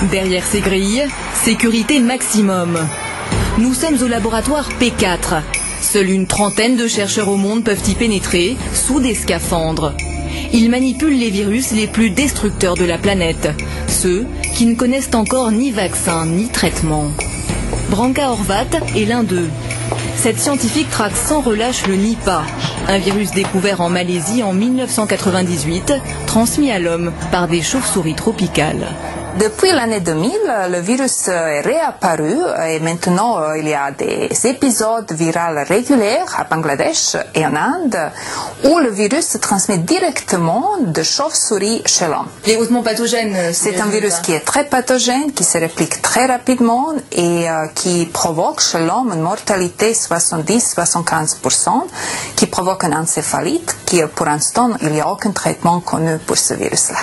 Derrière ces grilles, sécurité maximum. Nous sommes au laboratoire P4. Seule une trentaine de chercheurs au monde peuvent y pénétrer sous des scaphandres. Ils manipulent les virus les plus destructeurs de la planète, ceux qui ne connaissent encore ni vaccin ni traitement. Branka Horvat est l'un d'eux. Cette scientifique traque sans relâche le Nipah, un virus découvert en Malaisie en 1998, transmis à l'homme par des chauves-souris tropicales. Depuis l'année 2000, le virus est réapparu et maintenant il y a des épisodes viraux réguliers à Bangladesh et en Inde où le virus se transmet directement de chauve-souris chez l'homme. Hautement pathogène. C'est un virus qui est très pathogène, qui se réplique très rapidement et qui provoque chez l'homme une mortalité 70-75%, qui provoque une encéphalite, qui pour l'instant il n'y a aucun traitement connu pour ce virus-là.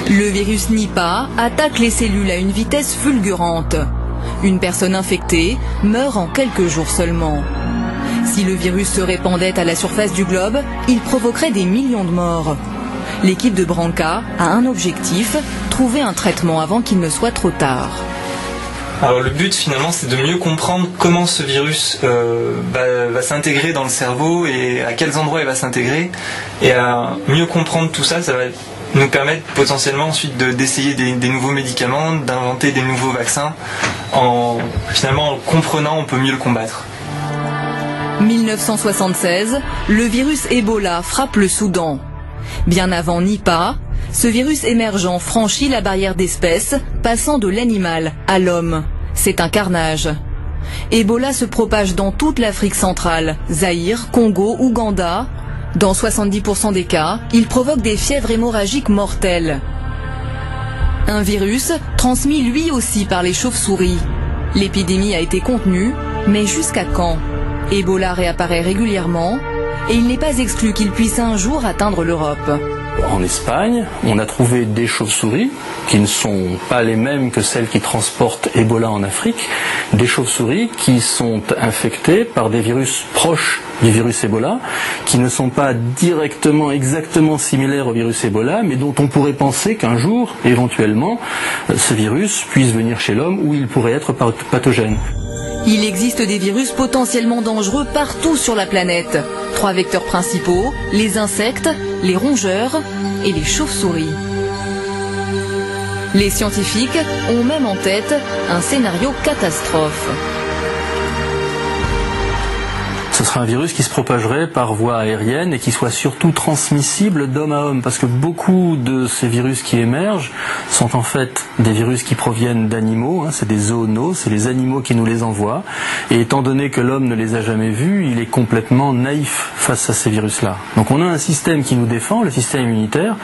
Le virus Nipah attaque les cellules à une vitesse fulgurante. Une personne infectée meurt en quelques jours seulement. Si le virus se répandait à la surface du globe, il provoquerait des millions de morts. L'équipe de Branka a un objectif, trouver un traitement avant qu'il ne soit trop tard. Alors le but finalement c'est de mieux comprendre comment ce virus va s'intégrer dans le cerveau et à quels endroits il va s'intégrer. Et à mieux comprendre tout ça, ça va nous permettre potentiellement ensuite d'essayer des nouveaux médicaments, d'inventer des nouveaux vaccins. Finalement, en comprenant, on peut mieux le combattre. 1976, le virus Ebola frappe le Soudan. Bien avant Nipah, ce virus émergent franchit la barrière d'espèces, passant de l'animal à l'homme. C'est un carnage. Ebola se propage dans toute l'Afrique centrale, Zaïre, Congo, Ouganda. Dans 70% des cas, il provoque des fièvres hémorragiques mortelles. Un virus transmis lui aussi par les chauves-souris. L'épidémie a été contenue, mais jusqu'à quand? Ebola réapparaît régulièrement et il n'est pas exclu qu'il puisse un jour atteindre l'Europe. En Espagne, on a trouvé des chauves-souris qui ne sont pas les mêmes que celles qui transportent Ebola en Afrique, des chauves-souris qui sont infectées par des virus proches du virus Ebola, qui ne sont pas directement, exactement similaires au virus Ebola, mais dont on pourrait penser qu'un jour, éventuellement, ce virus puisse venir chez l'homme où il pourrait être pathogène. Il existe des virus potentiellement dangereux partout sur la planète. 3 vecteurs principaux, les insectes, les rongeurs et les chauves-souris. Les scientifiques ont même en tête un scénario catastrophe. Ce sera un virus qui se propagerait par voie aérienne et qui soit surtout transmissible d'homme à homme, parce que beaucoup de ces virus qui émergent sont en fait des virus qui proviennent d'animaux, c'est des zoonoses, c'est les animaux qui nous les envoient, et étant donné que l'homme ne les a jamais vus, il est complètement naïf face à ces virus-là. Donc on a un système qui nous défend, le système immunitaire,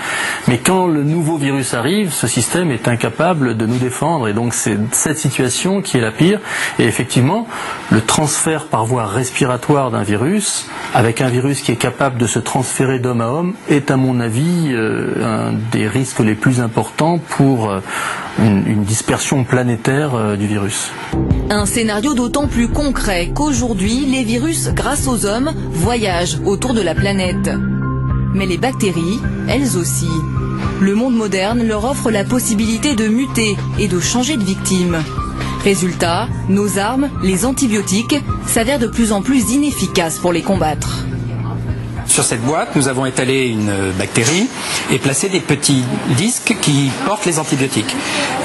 mais quand le nouveau virus arrive, ce système est incapable de nous défendre, et donc c'est cette situation qui est la pire, et effectivement, le transfert par voie respiratoire d'un virus, avec un virus qui est capable de se transférer d'homme à homme, est à mon avis un des risques les plus importants pour une dispersion planétaire du virus. Un scénario d'autant plus concret qu'aujourd'hui, les virus, grâce aux hommes, voyagent autour de la planète. Mais les bactéries, elles aussi. Le monde moderne leur offre la possibilité de muter et de changer de victime. Résultat, nos armes, les antibiotiques, s'avèrent de plus en plus inefficaces pour les combattre. Sur cette boîte, nous avons étalé une bactérie et placé des petits disques qui portent les antibiotiques.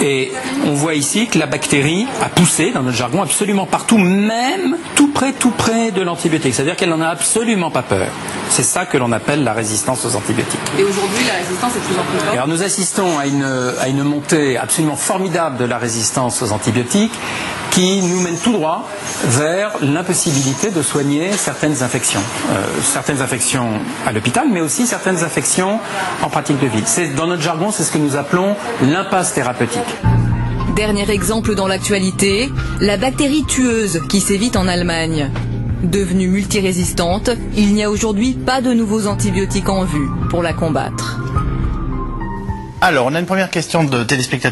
Et on voit ici que la bactérie a poussé, dans notre jargon, absolument partout, même tout près de l'antibiotique. C'est-à-dire qu'elle n'en a absolument pas peur. C'est ça que l'on appelle la résistance aux antibiotiques. Et aujourd'hui, la résistance est de plus en plus forte. Alors nous assistons à une montée absolument formidable de la résistance aux antibiotiques qui nous mène tout droit vers l'impossibilité de soigner certaines infections. Certaines infections à l'hôpital, mais aussi certaines infections en pratique de vie. Dans notre jargon, c'est ce que nous appelons l'impasse thérapeutique. Dernier exemple dans l'actualité, la bactérie tueuse qui sévit en Allemagne. Devenue multirésistante, il n'y a aujourd'hui pas de nouveaux antibiotiques en vue pour la combattre. Alors, on a une première question de téléspectateurs.